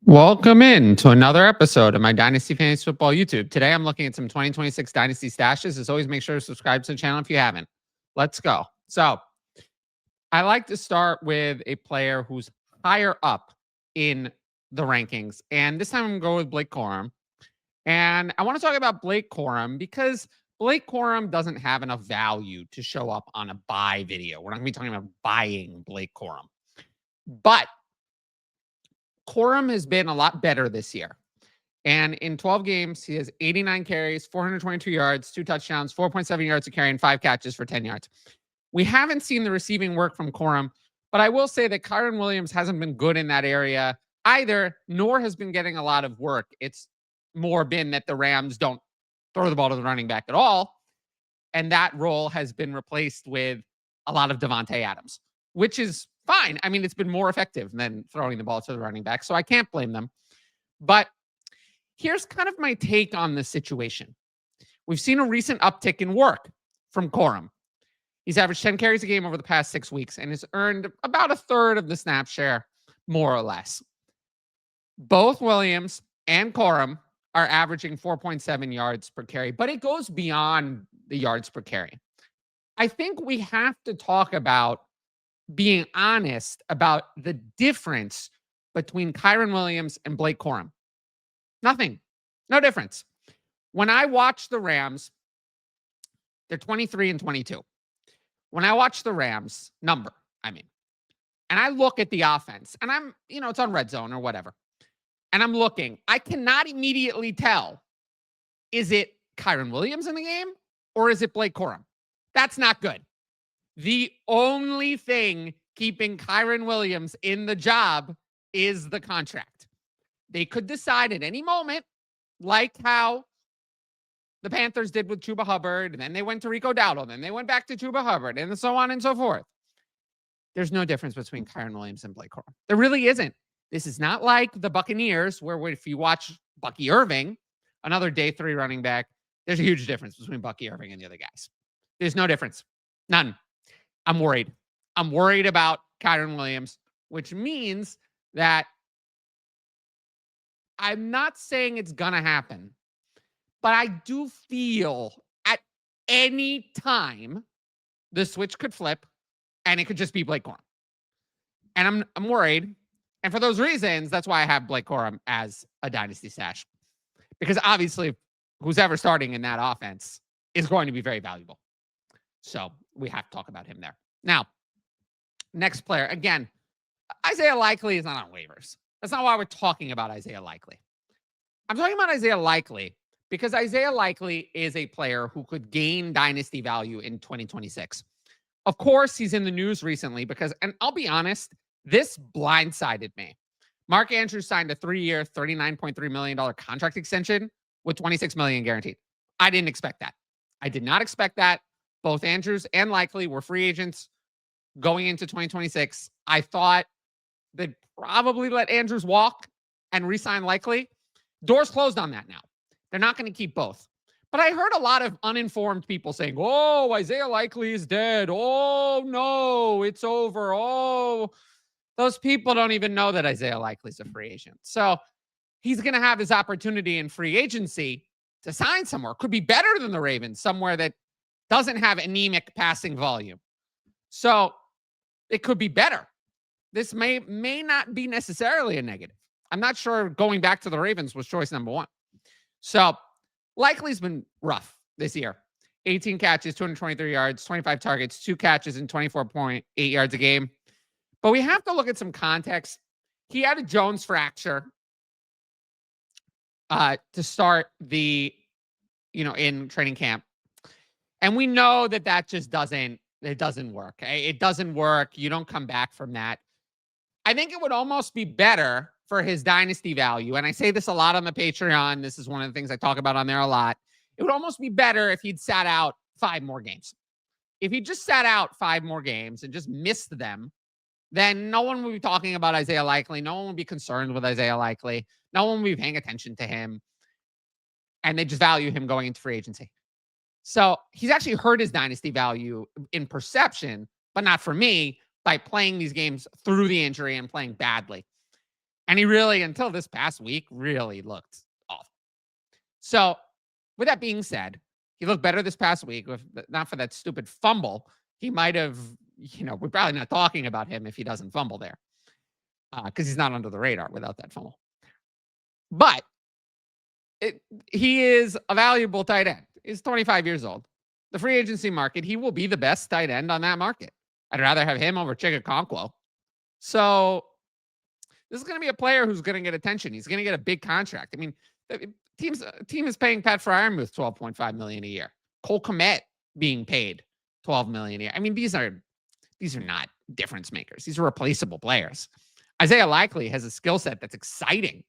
Welcome in to another episode of my Dynasty Fantasy Football YouTube. Today I'm looking at some 2026 Dynasty stashes. As always, make sure to subscribe to the channel if you haven't. Let's go. So I like to start with a player who's higher up in the rankings. And this time I'm going to go with Blake Corum. And I want to talk about Blake Corum because Blake Corum doesn't have enough value to show up on a buy video. We're not going to be talking about buying Blake Corum. But Corum has been a lot better this year. And in 12 games, he has 89 carries, 422 yards, 2 touchdowns, 4.7 yards a carry, and 5 catches for 10 yards. We haven't seen the receiving work from Corum, but I will say that Kyren Williams hasn't been good in that area either, nor has been getting a lot of work. It's more been that the Rams don't throw the ball to the running back at all. And that role has been replaced with a lot of Davante Adams, which is fine. I mean, it's been more effective than throwing the ball to the running back, so I can't blame them. But here's kind of my take on this situation. We've seen a recent uptick in work from Corum. He's averaged 10 carries a game over the past 6 weeks and has earned about a third of the snap share, more or less. Both Williams and Corum are averaging 4.7 yards per carry, but it goes beyond the yards per carry. I think we have to talk about being honest about the difference between Kyren Williams and Blake Corum. Nothing. No difference. When I watch the Rams, they're 23 and 22. When I watch the Rams and I look at the offense, and it's on red zone or whatever, and I'm looking, I cannot immediately tell, is it Kyren Williams in the game or is it Blake Corum? That's not good. The only thing keeping Kyren Williams in the job is the contract. They could decide at any moment, like how the Panthers did with Chuba Hubbard, and then they went to Rico Dowdle, and then they went back to Chuba Hubbard, and so on and so forth. There's no difference between Kyren Williams and Blake Corum. There really isn't. This is not like the Buccaneers, where if you watch Bucky Irving, another day 3 running back, there's a huge difference between Bucky Irving and the other guys. There's no difference. None. I'm worried. I'm worried about Kyren Williams, which means that I'm not saying it's going to happen, but I do feel at any time the switch could flip and it could just be Blake Corum. And I'm worried. And for those reasons, that's why I have Blake Corum as a dynasty stash. Because obviously, who's ever starting in that offense is going to be very valuable. So we have to talk about him there. Now, next player. Again, Isaiah Likely is not on waivers. That's not why we're talking about Isaiah Likely. I'm talking about Isaiah Likely because Isaiah Likely is a player who could gain dynasty value in 2026. Of course, he's in the news recently because, and I'll be honest, this blindsided me. Mark Andrews signed a 3-year, $39.3 million contract extension with $26 million guaranteed. I didn't expect that. I did not expect that. Both Andrews and Likely were free agents going into 2026. I thought they'd probably let Andrews walk and re-sign Likely. Doors closed on that now. They're not going to keep both. But I heard a lot of uninformed people saying, oh, Isaiah Likely is dead. Oh, no, it's over. Oh, those people don't even know that Isaiah Likely is a free agent. So he's going to have his opportunity in free agency to sign somewhere. Could be better than the Ravens, somewhere that doesn't have anemic passing volume. So it could be better. This may not be necessarily a negative. I'm not sure going back to the Ravens was choice number 1. So Likely's been rough this year. 18 catches, 223 yards, 25 targets, 2 catches, and 24.8 yards a game. But we have to look at some context. He had a Jones fracture to start in training camp. And we know that just doesn't work. It doesn't work. You don't come back from that. I think it would almost be better for his dynasty value. And I say this a lot on the Patreon. This is one of the things I talk about on there a lot. It would almost be better if he'd sat out 5 more games. If he just sat out 5 more games and just missed them, then no one would be talking about Isaiah Likely. No one would be concerned with Isaiah Likely. No one would be paying attention to him. And they just value him going into free agency. So he's actually hurt his dynasty value in perception, but not for me, by playing these games through the injury and playing badly. And he really, until this past week, really looked awful. So, with that being said, he looked better this past week. If not for that stupid fumble, he might have, we're probably not talking about him if he doesn't fumble there, because he's not under the radar without that fumble. But he is a valuable tight end. He's 25 years old. The free agency market, he will be the best tight end on that market. I'd rather have him over Chigakonkwo. So this is going to be a player who's going to get attention. He's going to get a big contract. I mean, the team is paying Pat Fryermuth $12.5 million a year. Cole Kmet being paid $12 million a year. I mean, these are not difference makers. These are replaceable players. Isaiah Likely has a skill set that's exciting.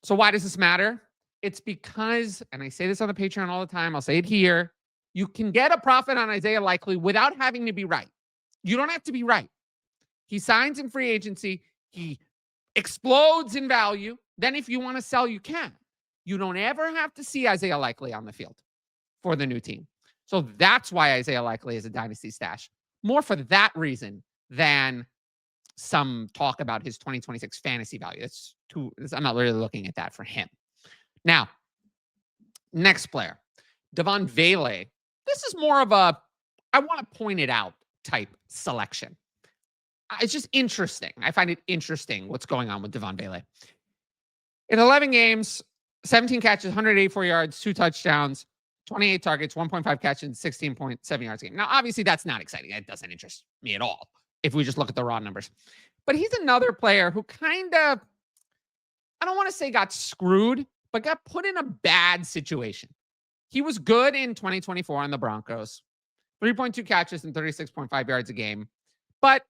So why does this matter? It's because, and I say this on the Patreon all the time, I'll say it here, you can get a profit on Isaiah Likely without having to be right. You don't have to be right. He signs in free agency. He explodes in value. Then if you want to sell, you can. You don't ever have to see Isaiah Likely on the field for the new team. So that's why Isaiah Likely is a dynasty stash. More for that reason than some talk about his 2026 fantasy value. I'm not really looking at that for him. Now, next player, Devaughn Vele. This is more of a, I want to point it out type selection. It's just interesting. I find it interesting what's going on with Devaughn Vele. In 11 games, 17 catches, 184 yards, 2 touchdowns, 28 targets, 1.5 catches, 16.7 yards a game. Now, obviously, that's not exciting. That doesn't interest me at all if we just look at the raw numbers. But he's another player who kind of, I don't want to say got screwed, but got put in a bad situation. He was good in 2024 on the Broncos, 3.2 catches and 36.5 yards a game. But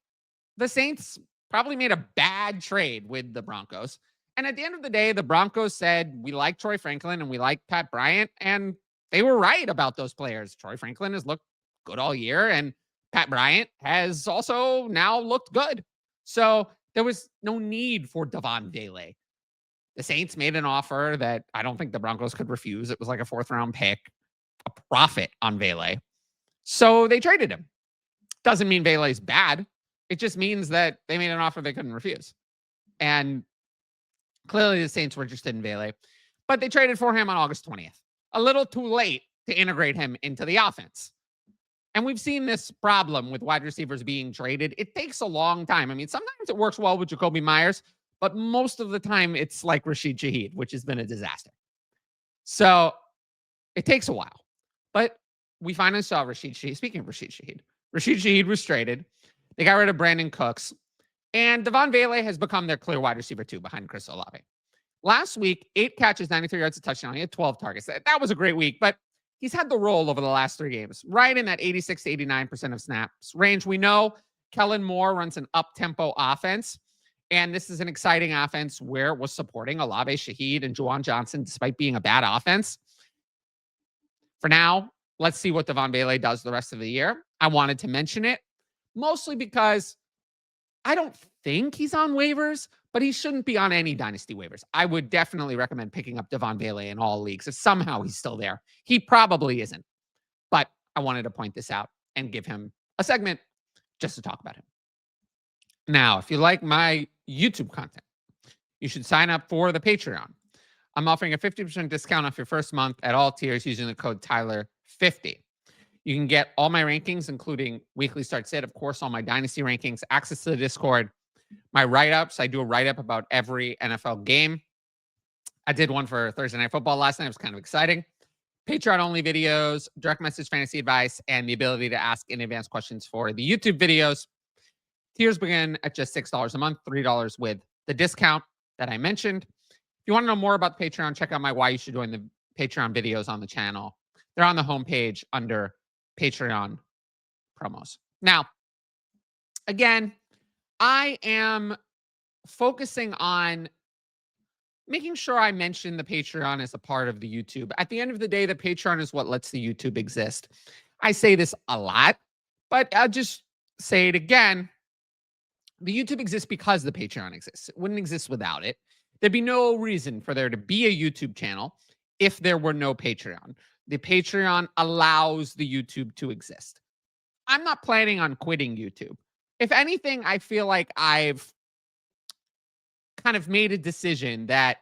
the Saints probably made a bad trade with the Broncos. And at the end of the day, the Broncos said, we like Troy Franklin and we like Pat Bryant. And they were right about those players. Troy Franklin has looked good all year, and Pat Bryant has also now looked good. So there was no need for Devaughn Vele. The Saints made an offer that I don't think the Broncos could refuse. It was like a 4th-round pick, a profit on Vele. So they traded him. Doesn't mean Vele is bad. It just means that they made an offer they couldn't refuse. And clearly the Saints were interested in Vele. But they traded for him on August 20th. A little too late to integrate him into the offense. And we've seen this problem with wide receivers being traded. It takes a long time. I mean, sometimes it works well with Jacoby Myers, but most of the time it's like Rashid Shaheed, which has been a disaster. So it takes a while. But we finally saw Rashid Shaheed. Speaking of Rashid Shaheed was traded. They got rid of Brandon Cooks. And Devaughn Vele has become their clear wide receiver 2 behind Chris Olave. Last week, 8 catches, 93 yards, a touchdown. He had 12 targets. That was a great week, but he's had the role over the last 3 games, right in that 86 to 89% of snaps range. We know Kellen Moore runs an up-tempo offense, and this is an exciting offense where it was supporting Olave, Shaheed, and Juwan Johnson, despite being a bad offense. For now, let's see what Devaughn Vele does the rest of the year. I wanted to mention it, mostly because I don't think he's on waivers, but he shouldn't be on any dynasty waivers. I would definitely recommend picking up Devaughn Vele in all leagues. If somehow he's still there, he probably isn't. But I wanted to point this out and give him a segment just to talk about him. Now, if you like my YouTube content, you should sign up for the Patreon. I'm offering a 50% discount off your first month at all tiers using the code Tyler50. You can get all my rankings, including weekly start sit, of course, all my dynasty rankings, access to the Discord, my write-ups. I do a write-up about every NFL game. I did one for Thursday Night Football last night. It was kind of exciting. Patreon-only videos, direct message fantasy advice, and the ability to ask in advance questions for the YouTube videos. Tiers begin at just $6 a month, $3 with the discount that I mentioned. If you want to know more about the Patreon, check out my Why You Should Join the Patreon videos on the channel. They're on the homepage under Patreon promos. Now, again, I am focusing on making sure I mention the Patreon as a part of the YouTube. At the end of the day, the Patreon is what lets the YouTube exist. I say this a lot, but I'll just say it again. The YouTube exists because the Patreon exists. It wouldn't exist without it. There'd be no reason for there to be a YouTube channel if there were no Patreon. The Patreon allows the YouTube to exist. I'm not planning on quitting YouTube. If anything, I feel like I've kind of made a decision that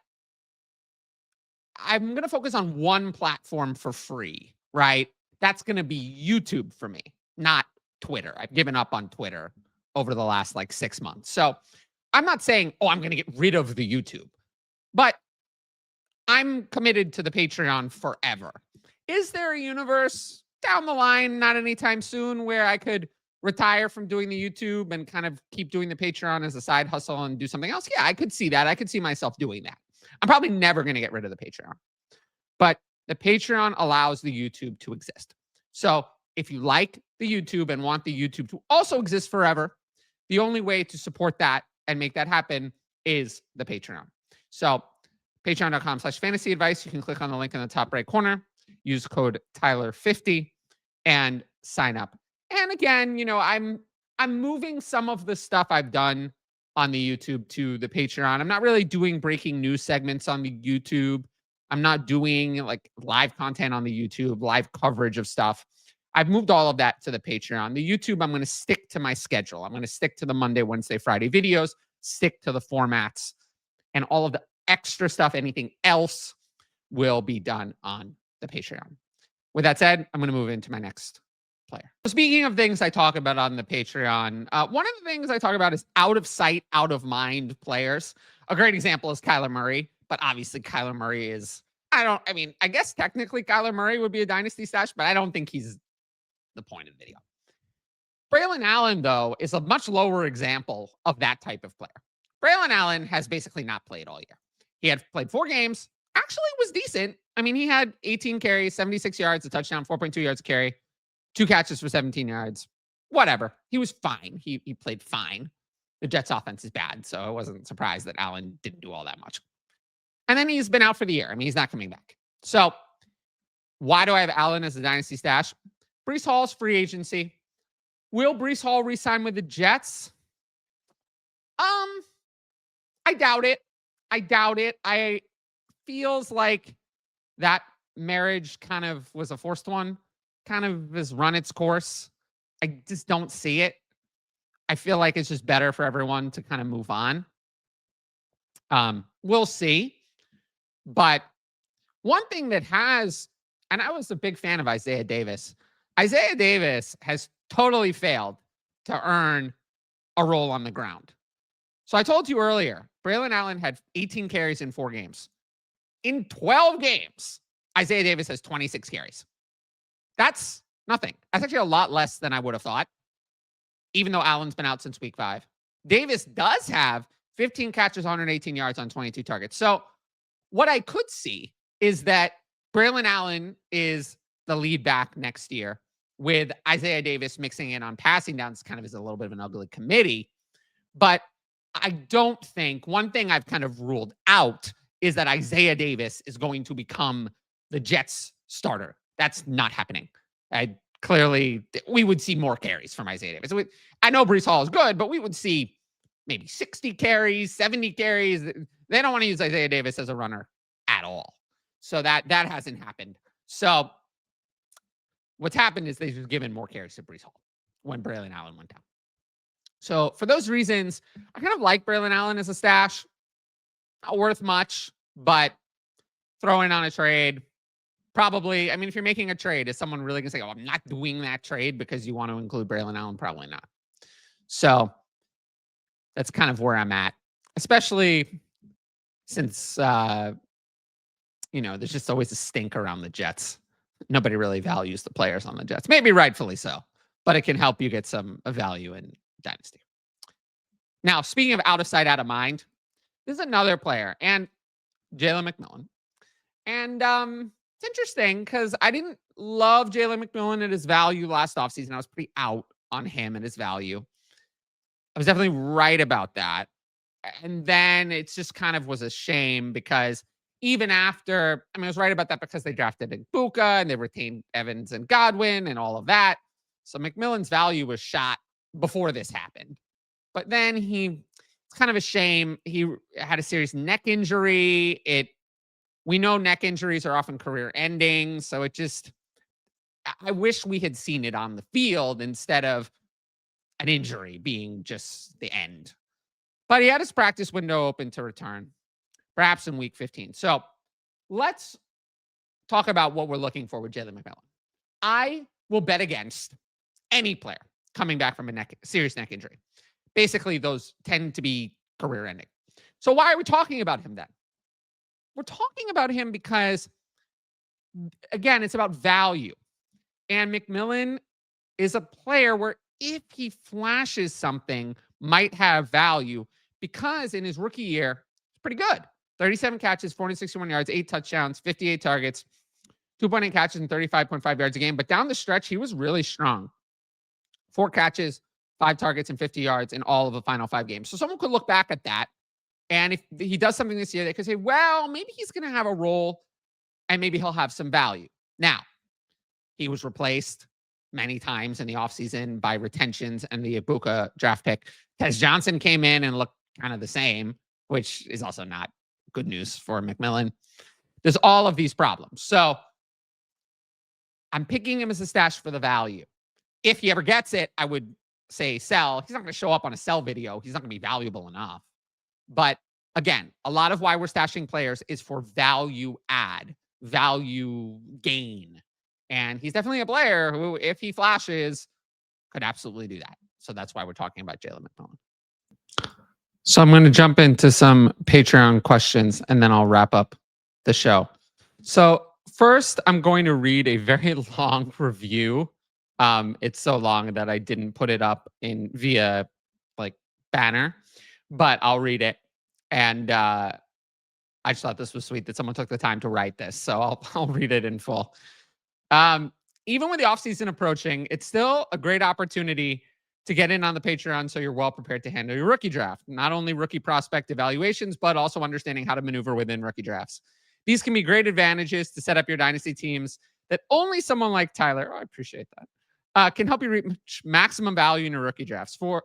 I'm going to focus on one platform for free, right? That's going to be YouTube for me, not Twitter. I've given up on Twitter over the last like 6 months. So I'm not saying, oh, I'm going to get rid of the YouTube, but I'm committed to the Patreon forever. Is there a universe down the line, not anytime soon, where I could retire from doing the YouTube and kind of keep doing the Patreon as a side hustle and do something else? Yeah, I could see that. I could see myself doing that. I'm probably never going to get rid of the Patreon, but the Patreon allows the YouTube to exist. So if you like the YouTube and want the YouTube to also exist forever, the only way to support that and make that happen is the Patreon. So patreon.com/fantasy advice. You can click on the link in the top right corner, use code Tyler50 and sign up. And again, you know, I'm moving some of the stuff I've done on the YouTube to the Patreon. I'm not really doing breaking news segments on the YouTube. I'm not doing like live content on the YouTube, live coverage of stuff. I've moved all of that to the Patreon. The YouTube, I'm going to stick to my schedule. I'm going to stick to the Monday, Wednesday, Friday videos, stick to the formats, and all of the extra stuff, anything else will be done on the Patreon. With that said, I'm going to move into my next player. Speaking of things I talk about on the Patreon, one of the things I talk about is out of sight, out of mind players. A great example is Kyler Murray, but obviously Kyler Murray is, I guess technically Kyler Murray would be a dynasty stash, but I don't think he's the point of the video. Braelon Allen, though, is a much lower example of that type of player. Braelon Allen has basically not played all year. He had played 4 games, actually was decent. I mean, he had 18 carries, 76 yards, a touchdown, 4.2 yards a carry, 2 catches for 17 yards. Whatever. He was fine. He played fine. The Jets offense is bad, so I wasn't surprised that Allen didn't do all that much. And then he's been out for the year. I mean, he's not coming back. So why do I have Allen as a dynasty stash? Breece Hall's free agency. Will Breece Hall re-sign with the Jets? I doubt it. I feels like that marriage kind of was a forced one, kind of has run its course. I just don't see it. I feel like it's just better for everyone to kind of move on. We'll see. But one thing that has, and I was a big fan of Isaiah Davis. Isaiah Davis has totally failed to earn a role on the ground. So I told you earlier, Braelon Allen had 18 carries in 4 games. In 12 games, Isaiah Davis has 26 carries. That's nothing. That's actually a lot less than I would have thought, even though Allen's been out since week 5. Davis does have 15 catches, 118 yards on 22 targets. So what I could see is that Braelon Allen is the lead back next year with Isaiah Davis mixing in on passing downs, kind of is a little bit of an ugly committee. But I don't think, one thing I've kind of ruled out is that Isaiah Davis is going to become the Jets starter. That's not happening. We would see more carries from Isaiah Davis. I know Breece Hall is good, but we would see maybe 60 carries, 70 carries. They don't want to use Isaiah Davis as a runner at all. So that hasn't happened. So what's happened is they've given more carries to Breece Hall when Braelon Allen went down. So for those reasons, I kind of like Braelon Allen as a stash. Not worth much, but throw in on a trade. Probably, I mean, if you're making a trade, is someone really going to say, oh, I'm not doing that trade because you want to include Braelon Allen? Probably not. So that's kind of where I'm at, especially since, there's just always a stink around the Jets. Nobody really values the players on the Jets. Maybe rightfully so, but it can help you get some value in Dynasty. Now, speaking of out of sight, out of mind, this is another player, and Jalen McMillan. And it's interesting because I didn't love Jalen McMillan at his value last offseason. I was pretty out on him and his value. I was definitely right about that. And then it just kind of was a shame because even after, I was right about that because they drafted Ibuka and they retained Evans and Godwin and all of that. So McMillan's value was shot before this happened. But then it's kind of a shame. He had a serious neck injury. We know neck injuries are often career ending. So I wish we had seen it on the field instead of an injury being just the end. But he had his practice window open to return, perhaps in week 15. So let's talk about what we're looking for with Jalen McMillan. I will bet against any player coming back from a serious neck injury. Basically, those tend to be career ending. So why are we talking about him then? We're talking about him because, again, it's about value. And McMillan is a player where if he flashes something, might have value because in his rookie year, it's pretty good. 37 catches, 461 yards, 8 touchdowns, 58 targets, 2.8 catches and 35.5 yards a game. But down the stretch, he was really strong. 4 catches, 5 targets, and 50 yards in all of the final 5 games. So someone could look back at that. And if he does something this year, they could say, well, maybe he's going to have a role and maybe he'll have some value. Now, he was replaced many times in the offseason by retentions and the Ibuka draft pick. Tez Johnson came in and looked kind of the same, which is also not good news for McMillan. There's all of these problems. So I'm picking him as a stash for the value. If he ever gets it, I would say sell. He's not going to show up on a sell video. He's not going to be valuable enough. But again, a lot of why we're stashing players is for value add, value gain. And he's definitely a player who, if he flashes, could absolutely do that. So that's why we're talking about Jalen McMillan. So I'm going to jump into some Patreon questions and then I'll wrap up the show. So first, I'm going to read a very long review. It's so long that I didn't put it up via like banner, but I'll read it. And I just thought this was sweet that someone took the time to write this. So I'll read it in full. Even with the offseason approaching, it's still a great opportunity to get in on the Patreon so you're well prepared to handle your rookie draft. Not only rookie prospect evaluations, but also understanding how to maneuver within rookie drafts. These can be great advantages to set up your dynasty teams that only someone like Tyler, I appreciate that, can help you reach maximum value in your rookie drafts. For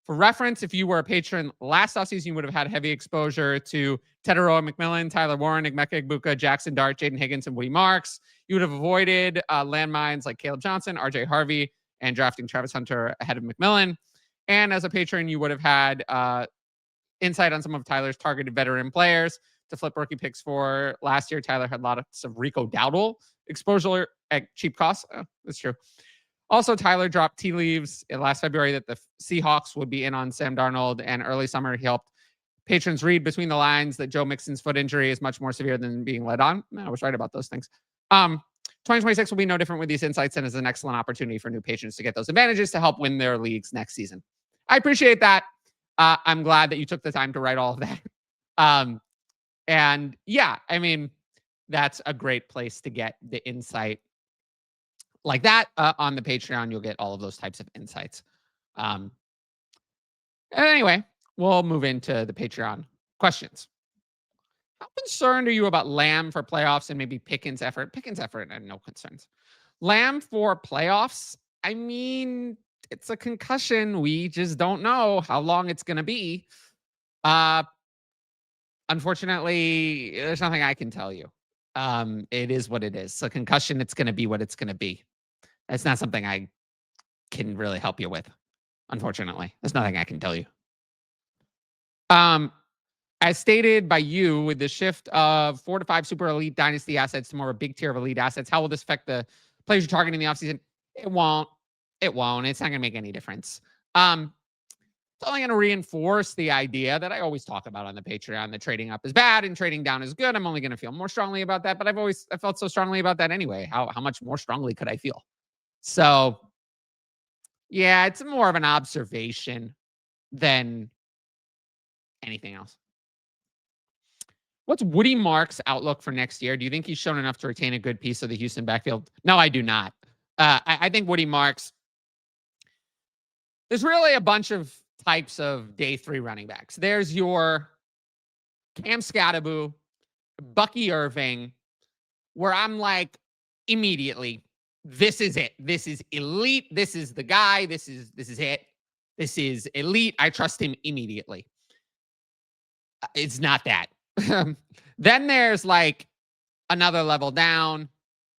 reference, if you were a patron last offseason, you would have had heavy exposure to Tedero McMillan, Tyler Warren, Emeka Egbuka, Jackson Dart, Jaden Higgins, and Woody Marks. You would have avoided landmines like Caleb Johnson, RJ Harvey, and drafting Travis Hunter ahead of McMillan. And as a patron, you would have had insight on some of Tyler's targeted veteran players to flip rookie picks for. Last year, Tyler had lots of Rico Dowdle exposure at cheap costs. Oh, that's true. Also, Tyler dropped tea leaves last February that the Seahawks would be in on Sam Darnold, and early summer he helped patrons read between the lines that Joe Mixon's foot injury is much more severe than being led on. I was right about those things. 2026 will be no different with these insights and is an excellent opportunity for new patrons to get those advantages to help win their leagues next season. I appreciate that. I'm glad that you took the time to write all of that. And yeah, I mean, that's a great place to get the insight like that. On the Patreon, you'll get all of those types of insights. Anyway, we'll move into the Patreon questions. How concerned are you about Lamb for playoffs and maybe Pickens' effort? Pickens' effort, and no concerns. Lamb for playoffs, I mean, it's a concussion. We just don't know how long it's going to be. Unfortunately, there's nothing I can tell you. It is what it is. So concussion, it's going to be what it's going to be. It's not something I can really help you with. Unfortunately, there's nothing I can tell you. As stated by you, with the shift of 4 to 5 super elite dynasty assets to more of a big tier of elite assets, how will this affect the players you're targeting in the offseason? It won't. It won't. It's not going to make any difference. It's only going to reinforce the idea that I always talk about on the Patreon that trading up is bad and trading down is good. I'm only going to feel more strongly about that, but I felt so strongly about that anyway. How much more strongly could I feel? So, yeah, it's more of an observation than anything else. What's Woody Marks' outlook for next year? Do you think he's shown enough to retain a good piece of the Houston backfield? No, I do not. I think Woody Marks, there's really a bunch of types of day 3 running backs. There's your Cam Scattaboo, Bucky Irving, where I'm like, immediately, this is it. This is elite. This is the guy. This is it. This is elite. I trust him immediately. It's not that. Then there's like another level down.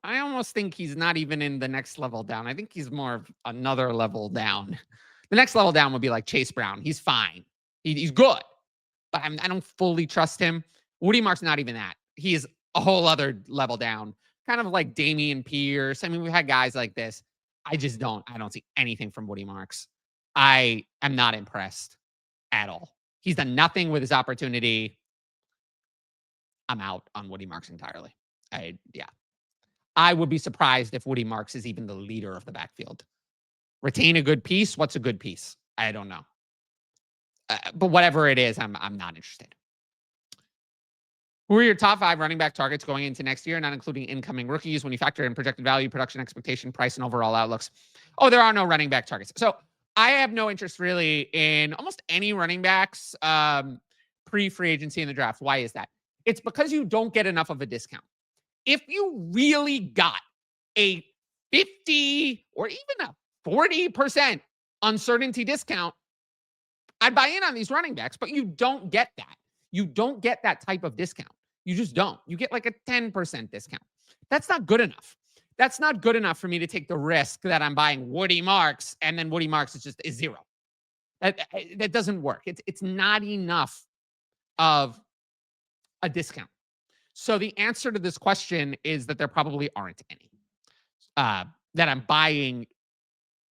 I almost think he's not even in the next level down. I think he's more of another level down. The next level down would be like Chase Brown. He's fine. He's good, but I don't fully trust him. Woody Mark's not even that. He's a whole other level down, kind of like Damian Pierce. I mean, we've had guys like this. I don't see anything from Woody Marks. I am not impressed at all. He's done nothing with his opportunity. I'm out on Woody Marks entirely. I would be surprised if Woody Marks is even the leader of the backfield. Retain a good piece. What's a good piece? I don't know. But whatever it is, I'm not interested. Who are your top 5 running back targets going into next year, not including incoming rookies, when you factor in projected value, production expectation, price, and overall outlooks? Oh, there are no running back targets. So I have no interest really in almost any running backs pre-free agency in the draft. Why is that? It's because you don't get enough of a discount. If you really got a 50 or even a 40% uncertainty discount, I'd buy in on these running backs, but you don't get that. You don't get that type of discount. You just don't. You get like a 10% discount. That's not good enough. That's not good enough for me to take the risk that I'm buying Woody Marks and then Woody Marks is zero. That doesn't work. It's not enough of a discount. So the answer to this question is that there probably aren't any that I'm buying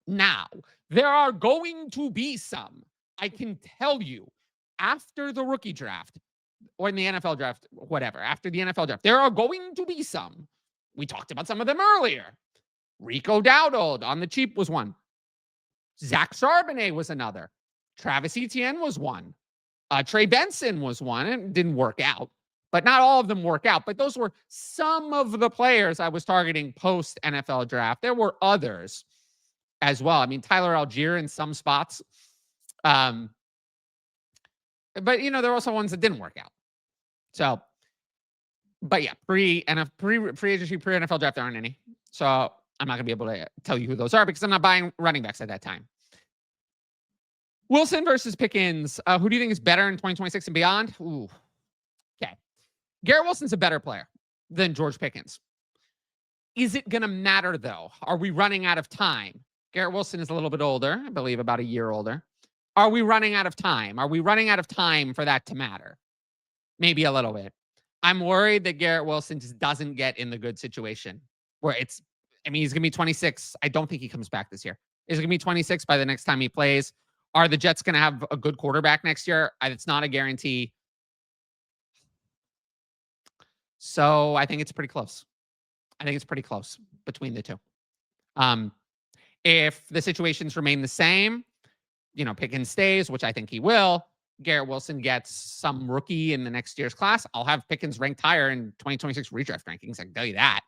now. There are going to be some. I can tell you, after the rookie draft or in the NFL draft, whatever, after the NFL draft, there are going to be some. We talked about some of them earlier. Rico Dowdle on the cheap was one. Zach Charbonnet was another. Travis Etienne was one. Trey Benson was one. It didn't work out, but not all of them work out. But those were some of the players I was targeting post NFL draft. There were others as well. I mean, Tyler Algier in some spots. But there are also ones that didn't work out. So, but yeah, free agency, pre NFL draft, there aren't any. So I'm not gonna be able to tell you who those are because I'm not buying running backs at that time. Wilson versus Pickens. Who do you think is better in 2026 and beyond? Ooh, okay. Garrett Wilson's a better player than George Pickens. Is it gonna matter though? Are we running out of time? Garrett Wilson is a little bit older, I believe about a year older. Are we running out of time? Are we running out of time for that to matter? Maybe a little bit. I'm worried that Garrett Wilson just doesn't get in the good situation where he's going to be 26. I don't think he comes back this year. He's going to be 26 by the next time he plays. Are the Jets going to have a good quarterback next year? It's not a guarantee. So I think it's pretty close. I think it's pretty close between the two. If the situations remain the same, Pickens stays, which I think he will. Garrett Wilson gets some rookie in the next year's class. I'll have Pickens ranked higher in 2026 redraft rankings. I can tell you that.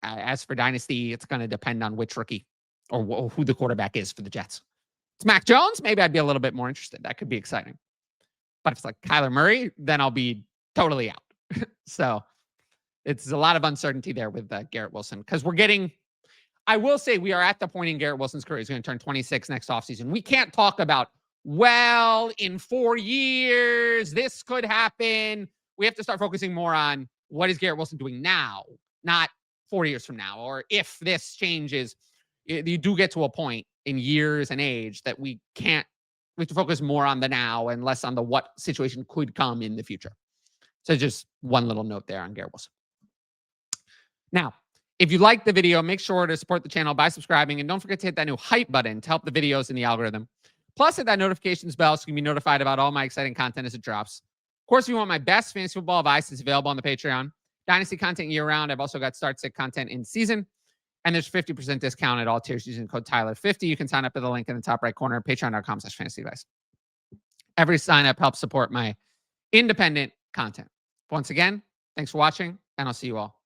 As for Dynasty, it's going to depend on which rookie or who the quarterback is for the Jets. It's Mac Jones. Maybe I'd be a little bit more interested. That could be exciting. But if it's like Kyler Murray, then I'll be totally out. So it's a lot of uncertainty there with Garrett Wilson because I will say we are at the point in Garrett Wilson's career. He's going to turn 26 next offseason. We can't talk about, in 4 years, this could happen. We have to start focusing more on what is Garrett Wilson doing now, not 4 years from now, or if this changes. You do get to a point in years and age that we have to focus more on the now and less on the what situation could come in the future. So just one little note there on Garrett Wilson. Now, if you like the video, make sure to support the channel by subscribing, and don't forget to hit that new hype button to help the videos in the algorithm. Plus, hit that notifications bell so you can be notified about all my exciting content as it drops. Of course, if you want my best fantasy football advice, it's available on the Patreon. Dynasty content year-round. I've also got start sit content in season. And there's 50% discount at all tiers using code Tyler50. You can sign up at the link in the top right corner, patreon.com/fantasyadvice. Every sign-up helps support my independent content. Once again, thanks for watching, and I'll see you all